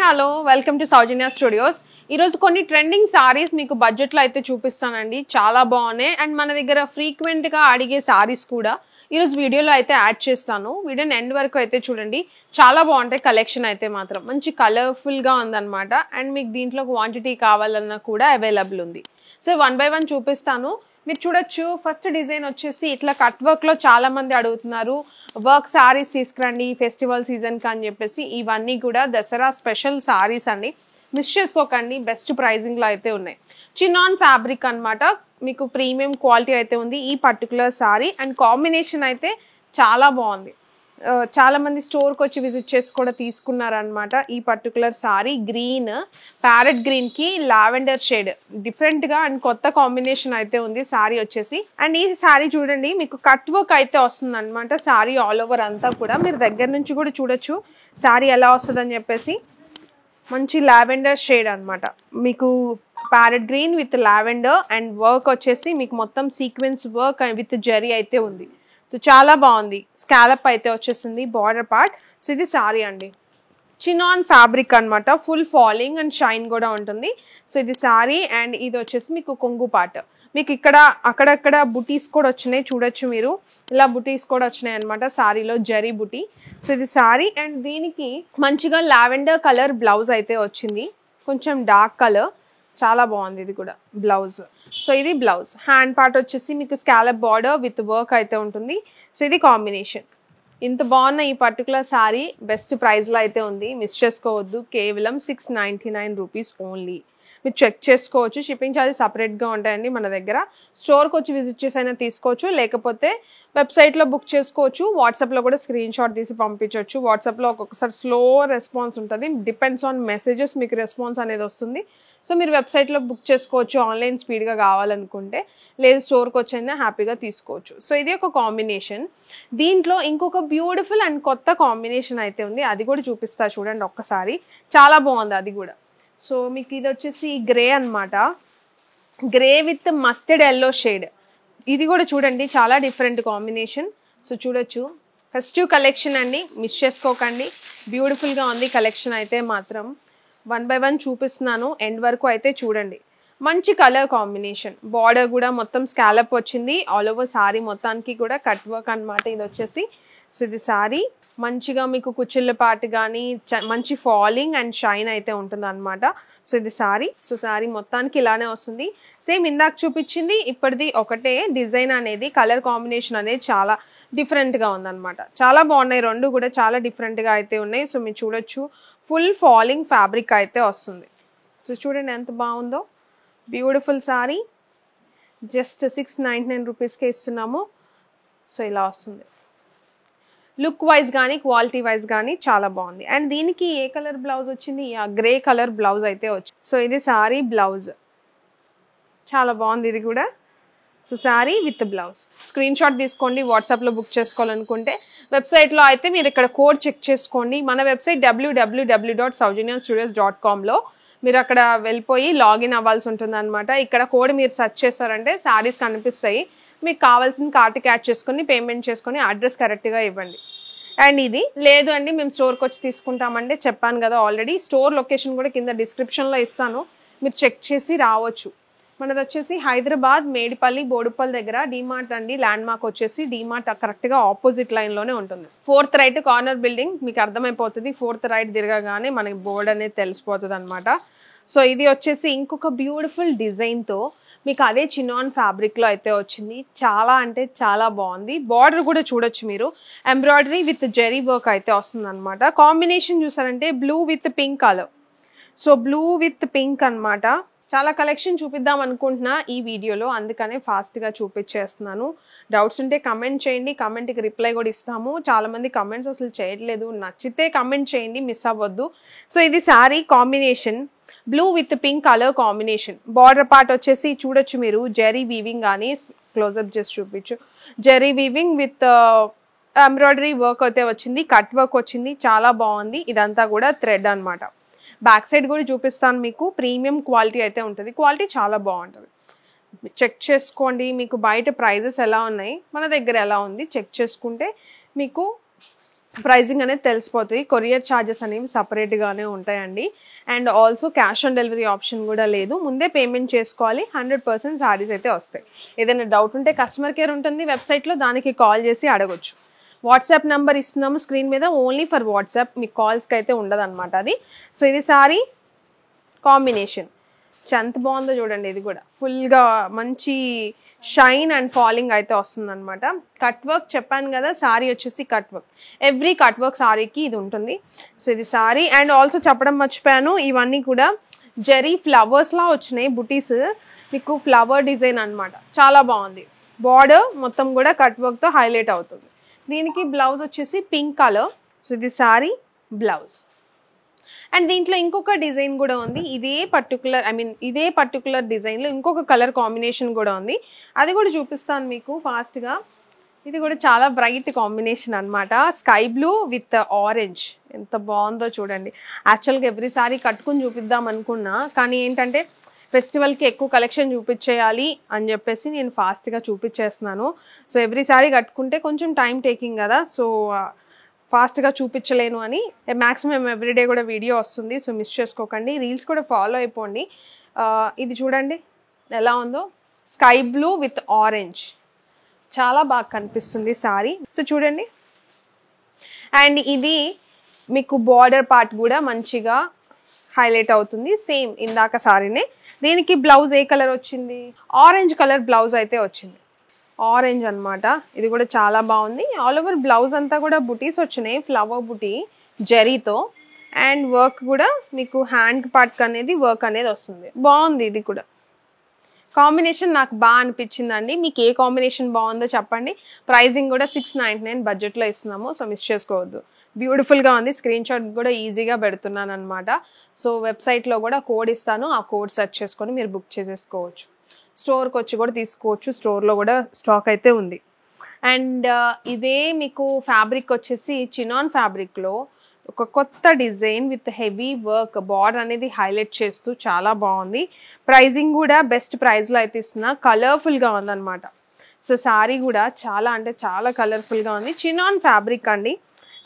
Hello welcome to Soujanya studios. ఈరోజు కొన్ని trending saris మీకు బడ్జెట్లో అయితే చూపిస్తానండి. చాలా బాగున్నాయి అండ్ మన దగ్గర ఫ్రీక్వెంట్గా అడిగే సారీస్ కూడా ఈరోజు వీడియోలో అయితే యాడ్ చేస్తాను. వీడియోని ఎండ్ వరకు అయితే చూడండి. చాలా బాగుంటాయి. కలెక్షన్ అయితే మాత్రం మంచి కలర్ఫుల్గా ఉందన్నమాట. అండ్ మీకు దీంట్లో క్వాంటిటీ కావాలన్నా కూడా అవైలబుల్ ఉంది. సో 1 by 1 చూపిస్తాను. మీరు చూడొచ్చు. ఫస్ట్ డిజైన్ వచ్చేసి ఇట్లా కట్ వర్క్లో చాలా మంది అడుగుతున్నారు. వర్క్ సారీస్ తీసుకురండి ఫెస్టివల్ సీజన్కి అని చెప్పేసి. ఇవన్నీ కూడా దసరా స్పెషల్ సారీస్ అండి. మిస్ చేసుకోకండి. బెస్ట్ ప్రైజింగ్లో అయితే ఉన్నాయి. చినాన్ ఫ్యాబ్రిక్ అనమాట. మీకు ప్రీమియం క్వాలిటీ అయితే ఉంది ఈ పర్టికులర్ సారీ. అండ్ కాంబినేషన్ అయితే చాలా బాగుంది. చాలా మంది స్టోర్కి వచ్చి విజిట్ చేసి కూడా తీసుకున్నారనమాట. ఈ పర్టికులర్ సారీ గ్రీన్, ప్యారెట్ గ్రీన్కి లావెండర్ షేడ్ డిఫరెంట్గా అండ్ కొత్త కాంబినేషన్ అయితే ఉంది సారీ వచ్చేసి. అండ్ ఈ సారీ చూడండి మీకు కట్ వర్క్ అయితే వస్తుంది అనమాట. సారీ ఆల్ ఓవర్ అంతా కూడా మీరు దగ్గర నుంచి కూడా చూడొచ్చు సారీ ఎలా వస్తుందని చెప్పేసి. మంచి లావెండర్ షేడ్ అనమాట. మీకు parrot green with lavender and work వచ్చేసి మీకు మొత్తం సీక్వెన్స్ వర్క్ విత్ జరీ అయితే ఉంది. సో చాలా బాగుంది. స్కాలప్ అయితే వచ్చేసింది బార్డర్ పార్ట్. సో ఇది సారీ అండి. చినాన్ ఫ్యాబ్రిక్ అనమాట. ఫుల్ ఫాలింగ్ అండ్ షైన్ కూడా ఉంటుంది. సో ఇది సారీ అండ్ ఇది వచ్చేసి మీకు కొంగు పార్ట్. మీకు ఇక్కడ అక్కడక్కడ బుటీస్ కూడా వచ్చినాయి చూడొచ్చు మీరు. ఇలా బుటీస్ కూడా వచ్చినాయి అనమాట సారీలో జరీ బుటీ. సో ఇది సారీ అండ్ దీనికి మంచిగా లావెండర్ కలర్ బ్లౌజ్ అయితే వచ్చింది. కొంచెం డార్క్ కలర్. చాలా బాగుంది ఇది కూడా బ్లౌజ్. సో ఇది బ్లౌజ్. హ్యాండ్ పార్ట్ వచ్చేసి మీకు స్కాలప్ బార్డర్ విత్ వర్క్ అయితే ఉంటుంది. సో ఇది కాంబినేషన్. ఇంత బాగున్న ఈ పర్టికులర్ సారీ బెస్ట్ ప్రైస్లో అయితే ఉంది. మిస్ చేసుకోవద్దు. కేవలం 699 రూపీస్ ఓన్లీ. మీరు చెక్ చేసుకోవచ్చు. షిప్పింగ్ ఛార్జెస్ సపరేట్గా ఉంటాయండి మన దగ్గర. స్టోర్కి వచ్చి విజిట్ చేసి అయినా తీసుకోవచ్చు, లేకపోతే వెబ్సైట్లో బుక్ చేసుకోవచ్చు. వాట్సాప్లో కూడా స్క్రీన్ షాట్ తీసి పంపించవచ్చు. వాట్సాప్లో ఒక్కొక్కసారి స్లో రెస్పాన్స్ ఉంటుంది. డిపెండ్స్ ఆన్ మెసేజెస్ మీకు రెస్పాన్స్ అనేది వస్తుంది. సో మీరు వెబ్సైట్లో బుక్ చేసుకోవచ్చు ఆన్లైన్ స్పీడ్గా కావాలనుకుంటే. లేదు స్టోర్కి వచ్చైనా హ్యాపీగా తీసుకోవచ్చు. సో ఇది ఒక కాంబినేషన్. దీంట్లో ఇంకొక బ్యూటిఫుల్ అండ్ కొత్త కాంబినేషన్ అయితే ఉంది. అది కూడా చూపిస్తా చూడండి ఒక్కసారి. చాలా బాగుంది అది కూడా. సో మీకు ఇది వచ్చేసి గ్రే అనమాట. Grey with mustard yellow shade. ఇది కూడా చూడండి చాలా డిఫరెంట్ కాంబినేషన్. సో చూడొచ్చు. ఫెస్టివ్ కలెక్షన్ అండి. మిస్ చేసుకోకండి. బ్యూటిఫుల్గా ఉంది కలెక్షన్ అయితే మాత్రం. 1 by 1 చూపిస్తున్నాను. ఎండ్ వరకు అయితే చూడండి. మంచి కలర్ కాంబినేషన్. బార్డర్ కూడా మొత్తం స్కాలప్ వచ్చింది. ఆల్ ఓవర్ సారీ మొత్తానికి కూడా కట్ వర్క్ అనమాట ఇది వచ్చేసి. సో ఇది సారీ మంచిగా మీకు కుచ్చిళ్ళ పార్ట్ కానీ మంచి ఫాలింగ్ అండ్ షైన్ అయితే ఉంటుంది అనమాట. సో ఇది సారీ. సో సారీ మొత్తానికి ఇలానే వస్తుంది. సేమ్ ఇందాక చూపించింది ఇప్పటిది ఒకటే. డిజైన్ అనేది కలర్ కాంబినేషన్ అనేది చాలా డిఫరెంట్గా ఉందన్నమాట. చాలా బాగున్నాయి. రెండు కూడా చాలా డిఫరెంట్గా అయితే ఉన్నాయి. సో మీరు చూడొచ్చు. ఫుల్ ఫాలింగ్ ఫ్యాబ్రిక్ అయితే వస్తుంది. సో చూడండి ఎంత బాగుందో. Beautiful sorry. జస్ట్ 699 రూపీస్కే ఇస్తున్నాము. సో ఇలా వస్తుంది. లుక్ వైజ్ కానీ క్వాలిటీ వైజ్ కానీ చాలా బాగుంది. అండ్ దీనికి ఏ కలర్ బ్లౌజ్ వచ్చింది? గ్రే కలర్ బ్లౌజ్ అయితే వచ్చింది. సో ఇది సారీ బ్లౌజ్. చాలా బాగుంది ఇది కూడా. So sorry with blouse. Screen shot తీసుకోండి. వాట్సాప్లో బుక్ చేసుకోవాలనుకుంటే. వెబ్సైట్లో అయితే మీరు ఇక్కడ కోడ్ చెక్ చేసుకోండి. మన వెబ్సైట్ www.saujanya-studios.comలో మీరు అక్కడ వెళ్ళిపోయి లాగిన్ అవ్వాల్సి ఉంటుంది అనమాట. ఇక్కడ కోడ్ మీరు సెర్చ్ చేస్తారంటే సారీస్ కనిపిస్తాయి. మీకు కావాల్సిన కార్ట్కి యాడ్ చేసుకొని పేమెంట్ చేసుకొని అడ్రస్ కరెక్ట్గా ఇవ్వండి. అండ్ ఇది లేదు అండి మేము స్టోర్కి వచ్చి తీసుకుంటామంటే చెప్పాను కదా ఆల్రెడీ. స్టోర్ లొకేషన్ కూడా కింద డిస్క్రిప్షన్లో ఇస్తాను. మీరు చెక్ చేసి రావచ్చు. మనది వచ్చేసి హైదరాబాద్ మేడిపల్లి బోడుపల్లి దగ్గర డీమార్ట్ అండి. ల్యాండ్ మార్క్ వచ్చేసి డీమార్ట్ కరెక్ట్గా ఆపోజిట్ లైన్లోనే ఉంటుంది. 4th రైట్ కార్నర్ బిల్డింగ్ మీకు అర్థమైపోతుంది. 4th రైట్ తిరగగానే మనకి బోర్డ్ అనేది తెలిసిపోతుంది అనమాట. సో ఇది వచ్చేసి ఇంకొక బ్యూటిఫుల్ డిజైన్తో మీకు అదే చినాన్ ఫ్యాబ్రిక్లో అయితే వచ్చింది. చాలా అంటే చాలా బాగుంది. బార్డర్ కూడా చూడొచ్చు మీరు. ఎంబ్రాయిడరీ విత్ జెరీ వర్క్ అయితే వస్తుంది అనమాట. కాంబినేషన్ చూసారంటే blue with pink colour. So blue with pink అనమాట. చాలా కలెక్షన్ చూపిద్దాం అనుకుంటున్నా ఈ వీడియోలో, అందుకనే ఫాస్ట్గా చూపించేస్తున్నాను. డౌట్స్ ఉంటే కమెంట్ చేయండి. కమెంట్కి రిప్లై కూడా ఇస్తాము. చాలామంది కమెంట్స్ అసలు చేయట్లేదు. నచ్చితే కమెంట్ చేయండి, మిస్ అవ్వద్దు. సో ఇది sari combination blue with pink colour combination. Border part వచ్చేసి చూడొచ్చు మీరు. జెరీ వీవింగ్ కానీ క్లోజప్ చేసి చూపించు. Zari weaving with embroidery work అయితే వచ్చింది. కట్ వర్క్ వచ్చింది. చాలా బాగుంది. ఇదంతా కూడా థ్రెడ్ అనమాట. బ్యాక్ సైడ్ కూడా చూపిస్తాను మీకు. ప్రీమియం క్వాలిటీ అయితే ఉంటుంది. క్వాలిటీ చాలా బాగుంటుంది. చెక్ చేసుకోండి. మీకు బయట ప్రైజెస్ ఎలా ఉన్నాయి, మన దగ్గర ఎలా ఉంది చెక్ చేసుకుంటే మీకు ప్రైజింగ్ అనేది తెలిసిపోతుంది. కొరియర్ ఛార్జెస్ అనేవి సపరేట్గానే ఉంటాయండి. And also cash on delivery option కూడా లేదు. ముందే పేమెంట్ చేసుకోవాలి. 100% సారీస్ అయితే వస్తాయి. ఏదైనా డౌట్ ఉంటే కస్టమర్ కేర్ ఉంటుంది వెబ్సైట్లో, దానికి కాల్ చేసి అడగొచ్చు. వాట్సాప్ నెంబర్ ఇస్తున్నాము స్క్రీన్ మీద, ఓన్లీ ఫర్ వాట్సాప్, మీకు కాల్స్కి అయితే ఉండదు అనమాట అది. సో ఇది సారీ కాంబినేషన్ ఎంత బాగుందో చూడండి. ఇది కూడా ఫుల్గా మంచి షైన్ అండ్ ఫాలింగ్ అయితే వస్తుంది అనమాట. కట్ వర్క్ చెప్పాను కదా, సారీ వచ్చేసి cut work, every cut work సారీకి ఇది ఉంటుంది. సో ఇది సారీ. అండ్ ఆల్సో చెప్పడం మర్చిపోయాను, ఇవన్నీ కూడా జెరీ ఫ్లవర్స్లా వచ్చినాయి బుటీస్, మీకు ఫ్లవర్ డిజైన్ అనమాట, చాలా బాగుంది. బార్డర్ మొత్తం కూడా కట్ వర్క్తో హైలైట్ అవుతుంది. దీనికి బ్లౌజ్ వచ్చేసి పింక్ కలర్. సో ఇది సారీ బ్లౌజ్. అండ్ దీంట్లో ఇంకొక డిజైన్ కూడా ఉంది, ఇదే పర్టికులర్ డిజైన్లో ఇంకొక కలర్ కాంబినేషన్ కూడా ఉంది, అది కూడా చూపిస్తాను మీకు ఫాస్ట్గా. ఇది కూడా చాలా బ్రైట్ కాంబినేషన్ అనమాట, స్కై బ్లూ విత్ ఆరెంజ్. ఎంత బాగుందో చూడండి. యాక్చువల్గా ఎవ్రీ సారీ కట్టుకుని చూపిద్దాం అనుకున్నా, కానీ ఏంటంటే ఫెస్టివల్కి ఎక్కువ కలెక్షన్ చూపించేయాలి అని చెప్పేసి నేను ఫాస్ట్గా చూపించేస్తున్నాను. సో ఎవ్రీ సారీ కట్టుకుంటే కొంచెం టైం టేకింగ్ కదా, సో ఫాస్ట్గా చూపించలేను అని. మ్యాక్సిమం ఎవ్రీడే కూడా వీడియో వస్తుంది, సో మిస్ చేసుకోకండి. రీల్స్ కూడా ఫాలో అయిపోండి. ఇది చూడండి ఎలా ఉందో, స్కై బ్లూ విత్ ఆరెంజ్, చాలా బాగా కనిపిస్తుంది సారీ. సో చూడండి. అండ్ ఇది మీకు బార్డర్ పార్ట్ కూడా మంచిగా హైలైట్ అవుతుంది, సేమ్ ఇందాక సారీనే. దీనికి బ్లౌజ్ ఏ కలర్ వచ్చింది, ఆరెంజ్ కలర్ బ్లౌజ్ అయితే వచ్చింది, ఆరెంజ్ అనమాట. ఇది కూడా చాలా బాగుంది. ఆల్ ఓవర్ బ్లౌజ్ అంతా కూడా బుటీస్ వచ్చినాయి, ఫ్లవర్ బుటీ జరీతో. అండ్ వర్క్ కూడా మీకు హ్యాండ్ పార్ట్ అనేది వర్క్ అనేది వస్తుంది, బాగుంది. ఇది కూడా కాంబినేషన్ నాకు బాగా అనిపించిందండి. మీకు ఏ కాంబినేషన్ బాగుందో చెప్పండి. ప్రైజింగ్ కూడా 699 బడ్జెట్లో ఇస్తున్నాము, సో మిస్ చేసుకోవద్దు. బ్యూటిఫుల్గా ఉంది. స్క్రీన్ షాట్ కూడా ఈజీగా పెడుతున్నాను అనమాట. సో వెబ్సైట్లో కూడా కోడ్ ఇస్తాను, ఆ కోడ్ సెర్చ్ చేసుకొని మీరు బుక్ చేసేసుకోవచ్చు. స్టోర్కి వచ్చి కూడా తీసుకోవచ్చు, స్టోర్లో కూడా స్టాక్ అయితే ఉంది. అండ్ ఇదే మీకు ఫ్యాబ్రిక్ వచ్చేసి చినాన్ ఫ్యాబ్రిక్లో ఒక కొత్త design with heavy work, border అనేది హైలైట్ చేస్తూ చాలా బాగుంది. ప్రైజింగ్ కూడా బెస్ట్ ప్రైస్లో అయితే ఇస్తున్నా, కలర్ఫుల్గా ఉందన్నమాట. సో సారీ కూడా చాలా అంటే చాలా కలర్ఫుల్గా ఉంది. చినాన్ ఫ్యాబ్రిక్ అండి,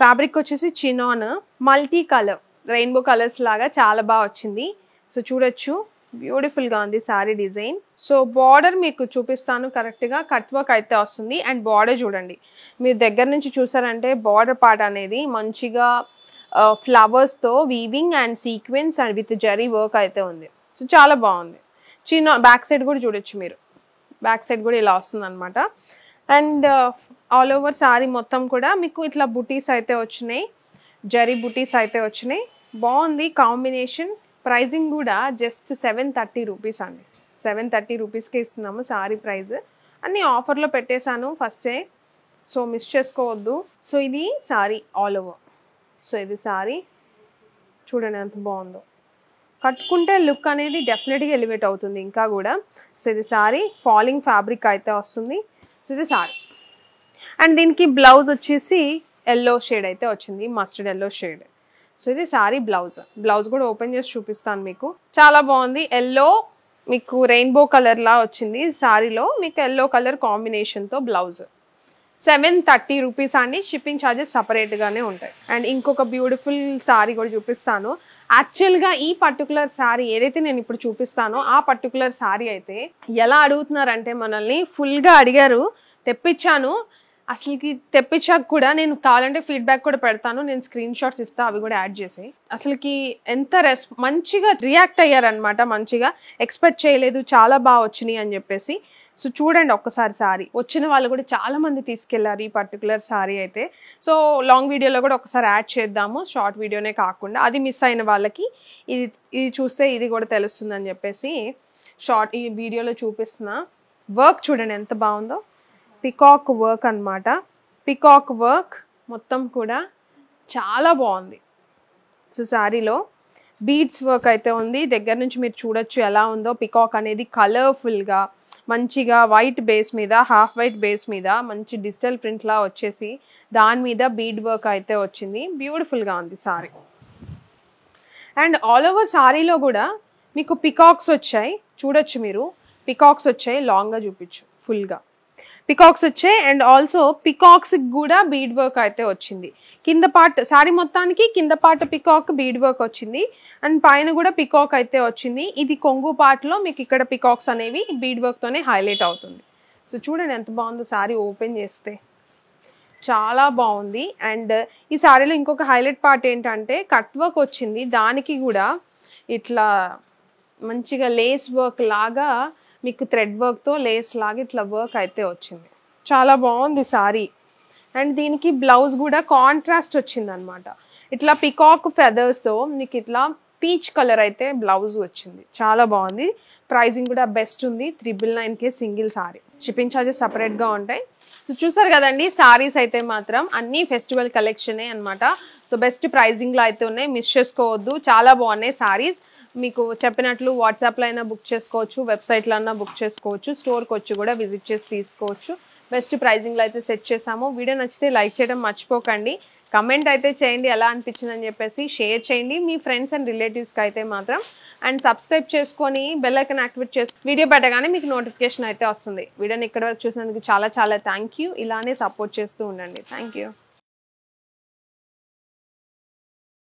ఫ్యాబ్రిక్ వచ్చేసి chinon, multi colour, rainbow colours లాగా చాలా బాగా వచ్చింది. సో చూడొచ్చు, బ్యూటిఫుల్గా ఉంది సారీ డిజైన్. సో బార్డర్ మీకు చూపిస్తాను కరెక్ట్గా, కట్ వర్క్ అయితే వస్తుంది. అండ్ బార్డర్ చూడండి, మీరు దగ్గర నుంచి చూసారంటే బార్డర్ పార్ట్ అనేది మంచిగా ఫ్లవర్స్తో weaving and sequence and with zari work అయితే ఉంది. సో చాలా బాగుంది. చిన్న బ్యాక్ సైడ్ కూడా చూడొచ్చు మీరు, బ్యాక్ సైడ్ కూడా ఇలా వస్తుంది అనమాట. అండ్ ఆల్ ఓవర్ సారీ మొత్తం కూడా మీకు ఇట్లా బుటీస్ అయితే వచ్చినాయి, జరీ బుటీస్ అయితే వచ్చినాయి, బాగుంది కాంబినేషన్. ప్రైజింగ్ కూడా జస్ట్ 730 రూపీస్ అండి, 730 రూపీస్కి ఇస్తున్నాము సారీ ప్రైస్. అన్నీ ఆఫర్లో పెట్టేశాను ఫస్టే, సో మిస్ చేసుకోవద్దు. సో ఇది సారీ ఆల్ ఓవర్. సో ఇది సారీ చూడండి ఎంత బాగుందో, కట్టుకుంటే లుక్ అనేది డెఫినెట్గా ఎలివేట్ అవుతుంది ఇంకా కూడా. సో ఇది సారీ ఫాలింగ్ ఫ్యాబ్రిక్ అయితే వస్తుంది. సో ఇది సారీ. అండ్ దీనికి బ్లౌజ్ వచ్చేసి ఎల్లో షేడ్ అయితే వచ్చింది, మస్టర్డ్ ఎల్లో షేడ్. సో ఇది సారీ బ్లౌజ్. బ్లౌజ్ కూడా ఓపెన్ చేసి చూపిస్తాను మీకు, చాలా బాగుంది. ఎల్లో మీకు రెయిన్బో కలర్లా వచ్చింది సారీలో, మీకు ఎల్లో కలర్ కాంబినేషన్తో బ్లౌజ్. 730 రూపీస్ అండి, షిప్పింగ్ ఛార్జెస్ సపరేట్గానే ఉంటాయి. అండ్ ఇంకొక బ్యూటిఫుల్ సారీ కూడా చూపిస్తాను. యాక్చువల్గా ఈ పర్టికులర్ సారీ ఏదైతే నేను ఇప్పుడు చూపిస్తానో ఆ పర్టికులర్ సారీ అయితే ఎలా అడుగుతున్నారంటే మనల్ని ఫుల్గా అడిగారు, తెప్పించాను. అసలుకి తెప్పించాక కూడా నేను కావాలంటే ఫీడ్బ్యాక్ కూడా పెడతాను, నేను స్క్రీన్ షాట్స్ ఇస్తాను, అవి కూడా యాడ్ చేసి. అసలుకి ఎంత మంచిగా రియాక్ట్ అయ్యారనమాట, మంచిగా ఎక్స్పెక్ట్ చేయలేదు, చాలా బాగా వచ్చినాయి అని చెప్పేసి. సో చూడండి ఒక్కసారి సారీ, వచ్చిన వాళ్ళు కూడా చాలా మంది తీసుకెళ్లారు ఈ పర్టికులర్ సారీ అయితే. సో లాంగ్ వీడియోలో కూడా ఒకసారి యాడ్ చేద్దాము, షార్ట్ వీడియోనే కాకుండా. అది మిస్ అయిన వాళ్ళకి ఇది చూస్తే ఇది కూడా తెలుస్తుంది అని చెప్పేసి షార్ట్ ఈ వీడియోలో చూపిస్తున్నా. వర్క్ చూడండి ఎంత బాగుందో, పికాక్ వర్క్ అనమాట. పికాక్ వర్క్ మొత్తం కూడా చాలా బాగుంది. సో శారీలో బీడ్స్ వర్క్ అయితే ఉంది, దగ్గర నుంచి మీరు చూడొచ్చు ఎలా ఉందో. పికాక్ అనేది కలర్ఫుల్గా మంచిగా వైట్ బేస్ మీద, హాఫ్ వైట్ బేస్ మీద మంచి డిజిటల్ ప్రింట్లా వచ్చేసి దాని మీద బీడ్ వర్క్ అయితే వచ్చింది, బ్యూటిఫుల్గా ఉంది సారీ. అండ్ ఆల్ ఓవర్ సారీలో కూడా మీకు పికాక్స్ వచ్చాయి, చూడొచ్చు మీరు, పికాక్స్ వచ్చాయి. లాంగ్గా చూపించు ఫుల్గా. పికాక్స్ వచ్చాయి. అండ్ ఆల్సో పికాక్స్ కూడా బీడ్ వర్క్ అయితే వచ్చింది. కింద పార్ట్ శారీ మొత్తానికి కింద పార్ట్ పికాక్ బీడ్ వర్క్ వచ్చింది. అండ్ పైన కూడా పికాక్ అయితే వచ్చింది. ఇది కొంగు పార్ట్లో మీకు ఇక్కడ పికాక్స్ అనేవి బీడ్ వర్క్తోనే హైలైట్ అవుతుంది. సో చూడండి ఎంత బాగుందో శారీ ఓపెన్ చేస్తే, చాలా బాగుంది. అండ్ ఈ శారీలో ఇంకొక హైలైట్ పార్ట్ ఏంటంటే కట్ వర్క్ వచ్చింది. దానికి కూడా ఇట్లా మంచిగా లేస్ వర్క్ లాగా మీకు థ్రెడ్ వర్క్తో లేస్ లాగా ఇట్లా వర్క్ అయితే వచ్చింది. చాలా బాగుంది శారీ. అండ్ దీనికి బ్లౌజ్ కూడా కాంట్రాస్ట్ వచ్చిందనమాట. ఇట్లా పికాక్ ఫెదర్స్తో మీకు ఇట్లా పీచ్ కలర్ అయితే బ్లౌజ్ వచ్చింది. చాలా బాగుంది. ప్రైజింగ్ కూడా బెస్ట్ ఉంది. 999K single sorry. Shipping charges సపరేట్గా ఉంటాయి. సో చూసారు కదండి, సారీస్ అయితే మాత్రం అన్ని ఫెస్టివల్ కలెక్షనే అనమాట. సో బెస్ట్ ప్రైజింగ్లో అయితే ఉన్నాయి, మిస్ చేసుకోవద్దు. చాలా బాగున్నాయి సారీస్. మీకు చెప్పినట్లు వాట్సాప్లో అయినా బుక్ చేసుకోవచ్చు, వెబ్సైట్లో అయినా బుక్ చేసుకోవచ్చు, స్టోర్కి వచ్చి కూడా విజిట్ చేసి తీసుకోవచ్చు. బెస్ట్ ప్రైజింగ్లో అయితే సెట్ చేసాము. వీడియో నచ్చితే లైక్ చేయడం మర్చిపోకండి. కమెంట్ అయితే చేయండి ఎలా అనిపించిందని చెప్పేసి, షేర్ చేయండి మీ ఫ్రెండ్స్ అండ్ రిలేటివ్స్కి అయితే మాత్రం. అండ్ సబ్స్క్రైబ్ చేసుకొని బెల్ ఐకాన్ యాక్టివేట్ చేసి వీడియో పెట్టగానే మీకు నోటిఫికేషన్ అయితే వస్తుంది. వీడియోని ఇక్కడ వరకు చూసినందుకు చాలా చాలా థ్యాంక్ యూ. ఇలానే సపోర్ట్ చేస్తూ ఉండండి. Thank you.